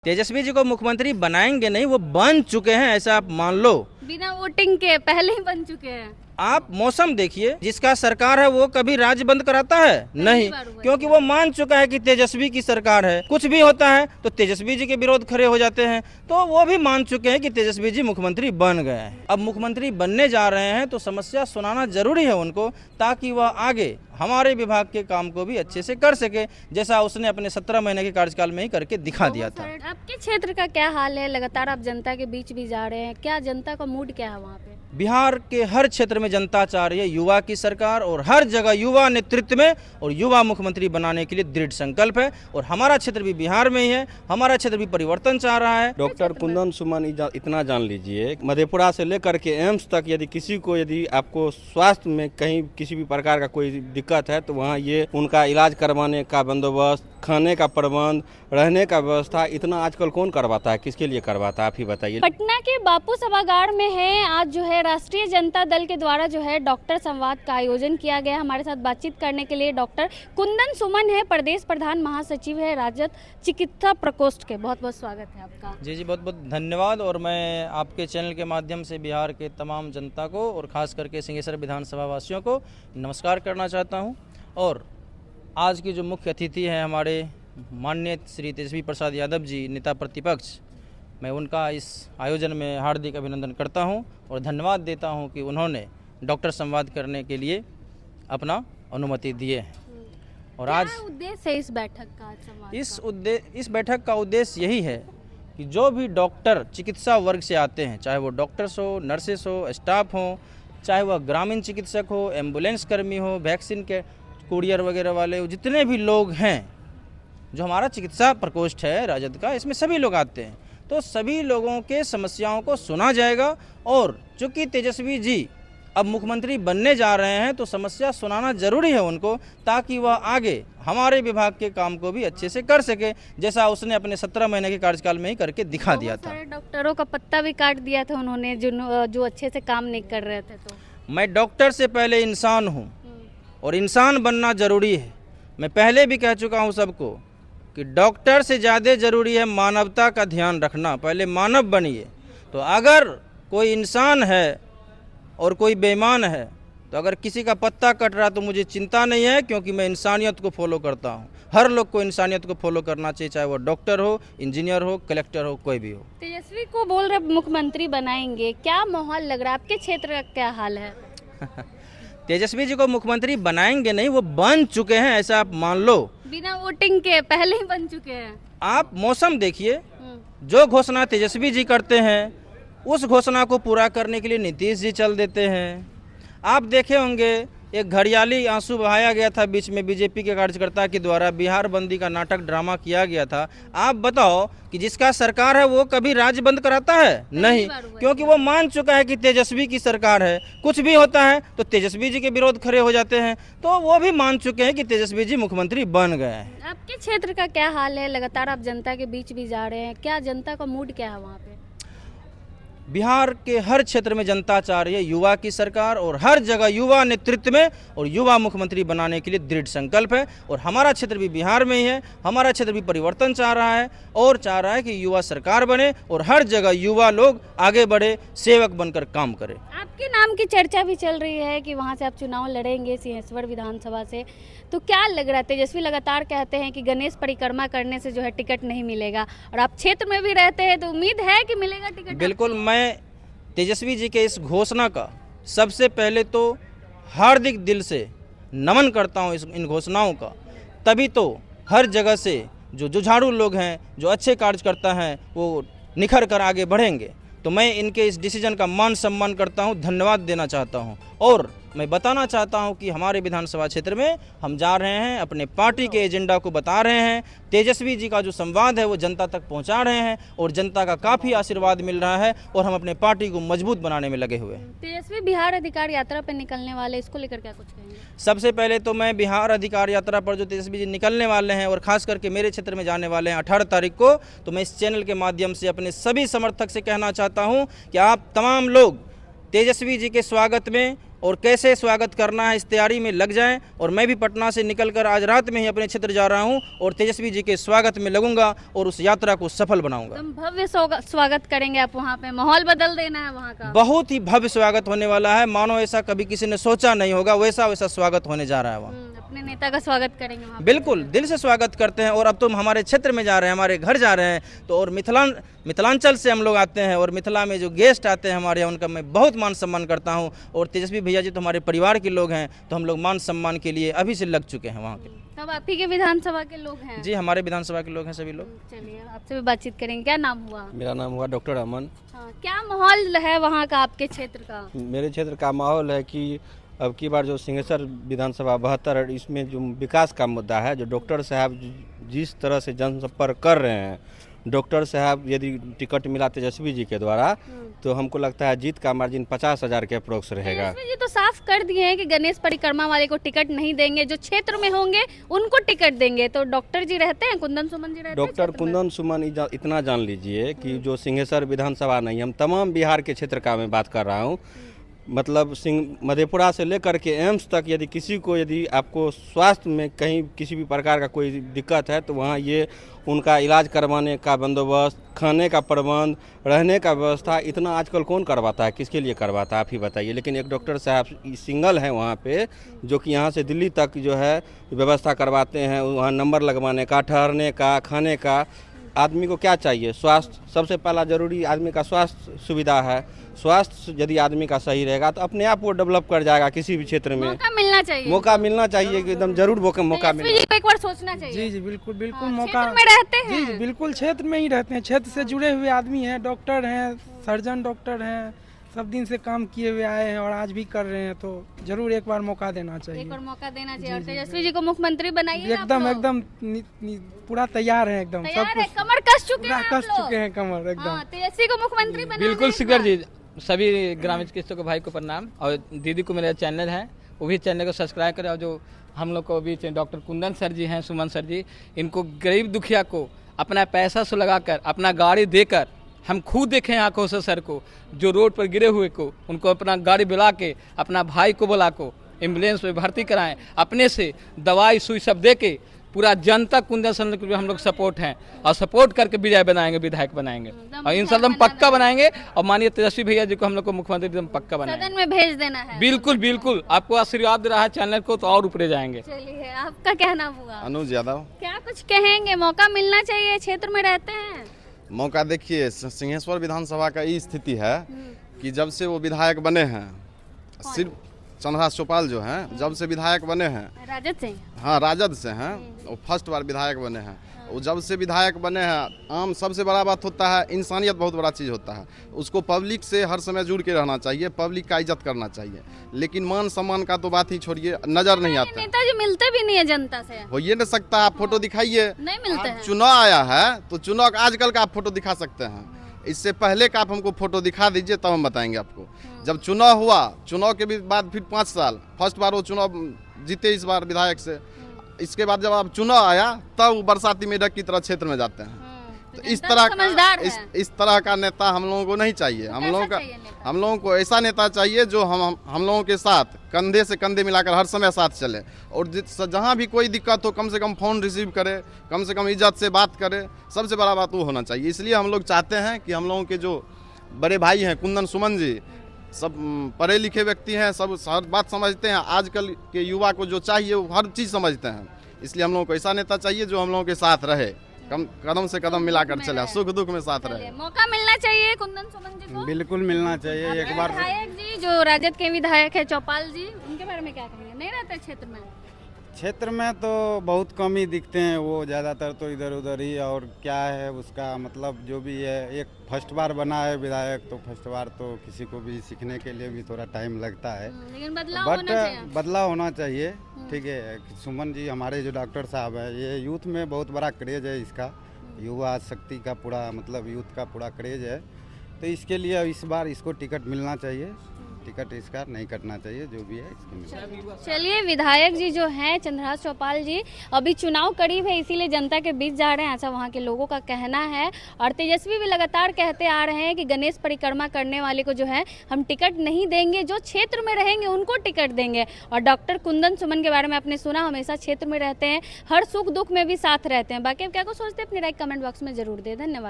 तेजस्वी जी को मुख्यमंत्री बनाएंगे नहीं, वो बन चुके हैं, ऐसा आप मान लो। बिना वोटिंग के पहले ही बन चुके हैं। आप मौसम देखिए, जिसका सरकार है वो कभी राज्य बंद कराता है नहीं, क्योंकि वो मान चुका है कि तेजस्वी की सरकार है। कुछ भी होता है तो तेजस्वी जी के विरोध खड़े हो जाते हैं, तो वो भी मान चुके हैं कि तेजस्वी जी मुख्यमंत्री बन गए हैं। अब मुख्यमंत्री बनने जा रहे हैं तो समस्या सुनाना जरूरी है उनको, ताकि वह आगे हमारे विभाग के काम को भी अच्छे से कर सके, जैसा उसने अपने 17 महीने के कार्यकाल में ही करके दिखा दिया था। आपके क्षेत्र का क्या हाल है? लगातार आप जनता के बीच भी जा रहे हैं, क्या जनता का मूड क्या है वहाँ पे? बिहार के हर क्षेत्र में जनता चाह रही है युवा की सरकार, और हर जगह युवा नेतृत्व में और युवा मुख्यमंत्री बनाने के लिए दृढ़ संकल्प है। और हमारा क्षेत्र भी बिहार में ही है, हमारा क्षेत्र भी परिवर्तन चाह रहा है। डॉक्टर कुंदन सुमन इतना जान लीजिए, मधेपुरा से लेकर के एम्स तक यदि आपको स्वास्थ्य में कहीं किसी भी प्रकार का कोई दिक्कत है तो वहाँ ये उनका इलाज करवाने का बंदोबस्त, खाने का प्रबंध, रहने का व्यवस्था, इतना आजकल कौन करवाता है, किसके लिए करवाता है, आप ही बताइए। पटना के बापू सभागार में है, आज जो है राष्ट्रीय जनता दल के द्वारा जो है डॉक्टर संवाद का आयोजन किया गया। हमारे साथ बातचीत करने के लिए डॉक्टर कुंदन सुमन है, प्रदेश प्रधान महासचिव है राजद चिकित्सा प्रकोष्ठ के। बहुत बहुत स्वागत है आपका। जी बहुत बहुत धन्यवाद। और मैं आपके चैनल के माध्यम से बिहार के तमाम जनता को और खास करके सिंहेश्वर विधानसभा वासियों को नमस्कार करना चाहता हूँ। और आज की जो मुख्य अतिथि हैं हमारे माननीय श्री तेजस्वी प्रसाद यादव जी, नेता प्रतिपक्ष, मैं उनका इस आयोजन में हार्दिक अभिनंदन करता हूं और धन्यवाद देता हूं कि उन्होंने डॉक्टर संवाद करने के लिए अपना अनुमति दिए हैं। और आज उद्देश्य है इस बैठक का? इस बैठक का उद्देश्य यही है कि जो भी डॉक्टर चिकित्सा वर्ग से आते हैं, चाहे वो डॉक्टर्स हो, नर्सेस हो, स्टाफ हो, चाहे वह ग्रामीण चिकित्सक हो, एम्बुलेंस कर्मी हो, वैक्सीन के कुरियर वगैरह वाले, जितने भी लोग हैं, जो हमारा चिकित्सा प्रकोष्ठ है राजद का, इसमें सभी लोग आते हैं, तो सभी लोगों के समस्याओं को सुना जाएगा। और चूँकि तेजस्वी जी अब मुख्यमंत्री बनने जा रहे हैं तो समस्या सुनाना जरूरी है उनको, ताकि वह आगे हमारे विभाग के काम को भी अच्छे से कर सके, जैसा उसने अपने 17 महीने के कार्यकाल में ही करके दिखा दिया था। डॉक्टरों का पत्ता भी काट दिया था उन्होंने, जो अच्छे से काम नहीं कर रहे थे। तो मैं डॉक्टर से पहले इंसान हूँ और इंसान बनना जरूरी है। मैं पहले भी कह चुका हूँ सबको कि डॉक्टर से ज़्यादा ज़रूरी है मानवता का ध्यान रखना। पहले मानव बनिए। तो अगर कोई इंसान है और कोई बेईमान है, तो अगर किसी का पत्ता कट रहा तो मुझे चिंता नहीं है, क्योंकि मैं इंसानियत को फॉलो करता हूँ। हर लोग को इंसानियत को फॉलो करना चाहिए, चाहे वो डॉक्टर हो, इंजीनियर हो, कलेक्टर हो, कोई भी हो। तेजस्वी को बोल रहे मुख्यमंत्री बनाएंगे, क्या माहौल लग रहा है? आपके क्षेत्र का क्या हाल है? तेजस्वी जी को मुख्यमंत्री बनाएंगे नहीं, वो बन चुके हैं, ऐसा आप मान लो। बिना वोटिंग के पहले ही बन चुके हैं। आप मौसम देखिए, जो घोषणा तेजस्वी जी करते हैं उस घोषणा को पूरा करने के लिए नीतीश जी चल देते हैं। आप देखे होंगे एक घड़ियाली आंसू बहाया गया था बीच में बीजेपी के कार्यकर्ता के द्वारा, बिहार बंदी का नाटक ड्रामा किया गया था। आप बताओ कि जिसका सरकार है वो कभी राज्य बंद कराता है नहीं, क्योंकि वो मान चुका है कि तेजस्वी की सरकार है। कुछ भी होता है तो तेजस्वी जी के विरोध खड़े हो जाते हैं, तो वो भी मान चुके हैं कि तेजस्वी जी मुख्यमंत्री बन गए हैं। आपके क्षेत्र का क्या हाल है? लगातार आप जनता के बीच भी जा रहे हैं, क्या जनता का मूड क्या है वहाँ पे? बिहार के हर क्षेत्र में जनता चाह रही है युवा की सरकार, और हर जगह युवा नेतृत्व में और युवा मुख्यमंत्री बनाने के लिए दृढ़ संकल्प है। और हमारा क्षेत्र भी बिहार में ही है, हमारा क्षेत्र भी परिवर्तन चाह रहा है और चाह रहा है कि युवा सरकार बने और हर जगह युवा लोग आगे बढ़े, सेवक बनकर काम करें। आपके नाम की चर्चा भी चल रही है कि वहाँ से आप चुनाव लड़ेंगे सिंहेश्वर विधानसभा से, तो क्या लग रहा है? तेजस्वी लगातार कहते हैं कि गणेश परिक्रमा करने से जो है टिकट नहीं मिलेगा, और आप क्षेत्र में भी रहते हैं, तो उम्मीद है कि मिलेगा टिकट? बिल्कुल, मैं तेजस्वी जी के इस घोषणा का सबसे पहले तो हार्दिक दिल से नमन करता हूं, इन घोषणाओं का। तभी तो हर जगह से जो जुझारू लोग हैं, जो अच्छे कार्यकर्ता हैं, वो निखर कर आगे बढ़ेंगे। तो मैं इनके इस डिसीजन का मान सम्मान करता हूं, धन्यवाद देना चाहता हूं। और मैं बताना चाहता हूं कि हमारे विधानसभा क्षेत्र में हम जा रहे हैं, अपने पार्टी के एजेंडा को बता रहे हैं, तेजस्वी जी का जो संवाद है वो जनता तक पहुंचा रहे हैं, और जनता का काफ़ी आशीर्वाद मिल रहा है, और हम अपने पार्टी को मजबूत बनाने में लगे हुए हैं। तेजस्वी बिहार अधिकार यात्रा पर निकलने वाले, इसको लेकर क्या कुछ कहेंगे? सबसे पहले तो मैं बिहार अधिकार यात्रा पर जो तेजस्वी जी निकलने वाले हैं, और खास करके मेरे क्षेत्र में जाने वाले हैं 18 तारीख को, तो मैं इस चैनल के माध्यम से अपने सभी समर्थक से कहना चाहता हूँ कि आप तमाम लोग तेजस्वी जी के स्वागत में और कैसे स्वागत करना है इस तैयारी में लग जाएं। और मैं भी पटना से निकलकर आज रात में ही अपने क्षेत्र जा रहा हूं और तेजस्वी जी के स्वागत में लगूंगा और उस यात्रा को सफल बनाऊंगा। एकदम भव्य स्वागत करेंगे आप वहाँ पे, माहौल बदल देना है वहाँ का। बहुत ही भव्य स्वागत होने वाला है, मानो ऐसा कभी किसी ने सोचा नहीं होगा, वैसा वैसा स्वागत होने जा रहा है वहाँ। अपने नेता का स्वागत करेंगे वहाँ पे। बिल्कुल दिल से स्वागत करते हैं। और अब तुम हमारे क्षेत्र में जा रहे हैं, हमारे घर जा रहे हैं, तो और मिथिलांचल से हम लोग आते हैं और मिथिला में जो गेस्ट आते हैं हमारे यहाँ, उनका मैं बहुत मान सम्मान करता हूँ। और तेजस्वी भैया जी तो हमारे परिवार के लोग हैं, तो हम लोग मान सम्मान के लिए अभी से लग चुके हैं वहाँ के। तब आप ही के विधानसभा के लोग हैं? जी, हमारे विधानसभा के लोग हैं सभी लोग। चलिए आपसे भी बातचीत करेंगे। क्या नाम हुआ? मेरा नाम हुआ डॉक्टर अमन। हाँ, क्या माहौल है वहाँ का, आपके क्षेत्र का? मेरे क्षेत्र का माहौल है कि अब की बार जो सिंहेश्वर विधानसभा 72, इसमें जो विकास का मुद्दा है, जो डॉक्टर साहब जिस तरह से जनसंपर्क कर रहे हैं, डॉक्टर साहब यदि टिकट मिला तेजस्वी जी के द्वारा तो हमको लगता है जीत का मार्जिन 50,000 के अप्रोक्स रहेगा। तेजस्वी जी तो साफ कर दिए हैं कि गणेश परिक्रमा वाले को टिकट नहीं देंगे, जो क्षेत्र में होंगे उनको टिकट देंगे। तो डॉक्टर जी रहते हैं, कुंदन सुमन जी रहते हैं डॉक्टर कुंदन सुमन इतना जान लीजिए कि जो सिंहेश्वर विधानसभा नहीं, हम तमाम बिहार के क्षेत्र का मैं बात कर रहा हूँ, मतलब मधेपुरा से लेकर के एम्स तक, यदि आपको स्वास्थ्य में कहीं किसी भी प्रकार का कोई दिक्कत है तो वहाँ ये उनका इलाज करवाने का बंदोबस्त, खाने का प्रबंध, रहने का व्यवस्था, इतना आजकल कौन करवाता है, किसके लिए करवाता है आप ही बताइए। लेकिन एक डॉक्टर साहब सिंगल हैं वहाँ पे, जो कि यहाँ से दिल्ली तक जो है व्यवस्था करवाते हैं, वहाँ नंबर लगवाने का, ठहरने का, खाने का। आदमी को क्या चाहिए? स्वास्थ्य सबसे पहला जरूरी आदमी का स्वास्थ्य सुविधा है। स्वास्थ्य यदि आदमी का सही रहेगा तो अपने आप वो डेवलप कर जाएगा किसी भी क्षेत्र में। मौका मिलना चाहिए, मौका मिलना चाहिए कि एकदम जरूर मौका मिले। एक बार सोचना चाहिए। जी जी बिल्कुल बिल्कुल हाँ, मौका क्षेत्र में रहते हैं। जी बिल्कुल क्षेत्र में ही रहते हैं, क्षेत्र से जुड़े हुए आदमी हैं, डॉक्टर हैं, सर्जन डॉक्टर हैं, सब दिन से काम किए हुए आए हैं और आज भी कर रहे हैं, तो जरूर एक बार मौका देना चाहिए। एक और मौका देना चाहिए। और तेजस्वी जी को मुख्यमंत्री बनाइए। एकदम एकदम पूरा तैयार है, एकदम सब तैयार है, कुछ कमर कस चुके पूरा हैं कस चुके हैं कमर एकदम। हाँ, तेजस्वी को मुख्यमंत्री बनाना बिल्कुल शिखर जी, सभी ग्रामीण चिकित्सकों को भाई को प्रणाम। और दीदी को मेरा चैनल है, वो भी चैनल को सब्सक्राइब करें। और जो हम लोग को भी डॉक्टर कुंदन सर जी हैं, सुमन सर जी, इनको गरीब दुखिया को अपना पैसा से लगाकर, अपना गाड़ी देकर, हम खुद देखें आंखों से सर को, जो रोड पर गिरे हुए को, उनको अपना गाड़ी बुला के, अपना भाई को बुला को एम्बुलेंस में भर्ती कराएं, अपने से दवाई सुई सब दे के पूरा जनता कुंदन सर के हम लोग सपोर्ट हैं और सपोर्ट करके विजय बनाएंगे, विधायक बनाएंगे और इंशाल्लाह हम पक्का बनाएंगे। और माननीय तेजस्वी भैया जी को हम लोग को मुख्यमंत्री एकदम पक्का बनाएंगे, सदन में भेज देना है। बिल्कुल बिल्कुल। आपको आशीर्वाद दे रहा है चैनल को, तो और ऊपर जाएंगे। चलिए, आपका क्या नाम हुआ? अनुज यादव। क्या कुछ कहेंगे? मौका मिलना चाहिए, क्षेत्र में रहते हैं। मौका देखिए, सिंहेश्वर विधानसभा का ये स्थिति है कि जब से वो विधायक बने हैं, सिर्फ चंद्रहास चौपाल जो हैं, जब से विधायक बने हैं, राजद से? हाँ राजद से हैं, वो फर्स्ट बार विधायक बने हैं। वो जब से विधायक बने हैं, आम सबसे बड़ा बात होता है, इंसानियत बहुत बड़ा चीज़ होता है। उसको पब्लिक से हर समय जुड़ के रहना चाहिए, पब्लिक का इज्जत करना चाहिए। लेकिन मान सम्मान का तो बात ही छोड़िए, नजर नहीं आता। नेताजी मिलते भी नहीं है जनता से। हो ये नहीं सकता, आप फोटो दिखाइए। नहीं मिलते हैं। चुनाव आया है तो चुनाव आजकल का आप फोटो दिखा सकते हैं, इससे पहले का आप हमको फोटो दिखा दीजिए, तब हम बताएंगे आपको। जब चुनाव हुआ, चुनाव के भी बाद फिर 5 साल, फर्स्ट बार वो चुनाव जीते इस बार विधायक से, इसके बाद जब आप चुनाव आया तब वो बरसाती मेढक की तरह क्षेत्र में जाते हैं। तो इस तरह का नेता हम लोगों को नहीं चाहिए। हम लोगों को ऐसा नेता चाहिए जो हम लोगों के साथ कंधे से कंधे मिलाकर हर समय साथ चले, और जहाँ भी कोई दिक्कत हो कम से कम फ़ोन रिसीव करे, कम से कम इज्जत से बात करे। सबसे बड़ा बात वो होना चाहिए। इसलिए हम लोग चाहते हैं कि हम लोगों के जो बड़े भाई हैं कुंदन सुमन जी, सब पढ़े लिखे व्यक्ति हैं, सब हर बात समझते हैं। आजकल के युवा को जो चाहिए वो हर चीज़ समझते हैं। इसलिए हम लोगों को ऐसा नेता चाहिए जो हम लोगों के साथ रहे, कदम से कदम मिलाकर चले, सुख दुख में साथ रहे। मौका मिलना चाहिए कुंदन सुमन जी को। बिल्कुल मिलना चाहिए एक बार। विधायक जी जो राजद के विधायक है चौपाल जी, उनके बारे में क्या कहेंगे? नहीं रहते क्षेत्र में? क्षेत्र में तो बहुत कम ही दिखते हैं, वो ज़्यादातर तो इधर उधर ही। और क्या है उसका मतलब, जो भी है, एक फर्स्ट बार बना है विधायक, तो फर्स्ट बार तो किसी को भी सीखने के लिए भी थोड़ा टाइम लगता है, लेकिन बदलाव होना चाहिए। बदलाव होना चाहिए। ठीक है, सुमन जी हमारे जो डॉक्टर साहब है, ये यूथ में बहुत बड़ा क्रेज है इसका, युवा शक्ति का पूरा मतलब यूथ का पूरा क्रेज है। तो इसके लिए इस बार इसको टिकट मिलना चाहिए टिकट इसका नहीं कटना चाहिए, जो भी है इसको मिले। चलिए, विधायक जी जो हैं चंद्रहास चौपाल जी, अभी चुनाव करीब है इसीलिए जनता के बीच जा रहे हैं, ऐसा वहाँ के लोगों का कहना है। और तेजस्वी भी लगातार कहते आ रहे हैं कि गणेश परिक्रमा करने वाले को जो है हम टिकट नहीं देंगे, जो क्षेत्र में रहेंगे उनको टिकट देंगे। और डॉक्टर कुंदन सुमन के बारे में आपने सुना, हमेशा क्षेत्र में रहते हैं, हर सुख दुख में भी साथ रहते हैं। बाकी आप क्या को सोचते हैं अपनी राय कमेंट बॉक्स में जरूर दें। धन्यवाद।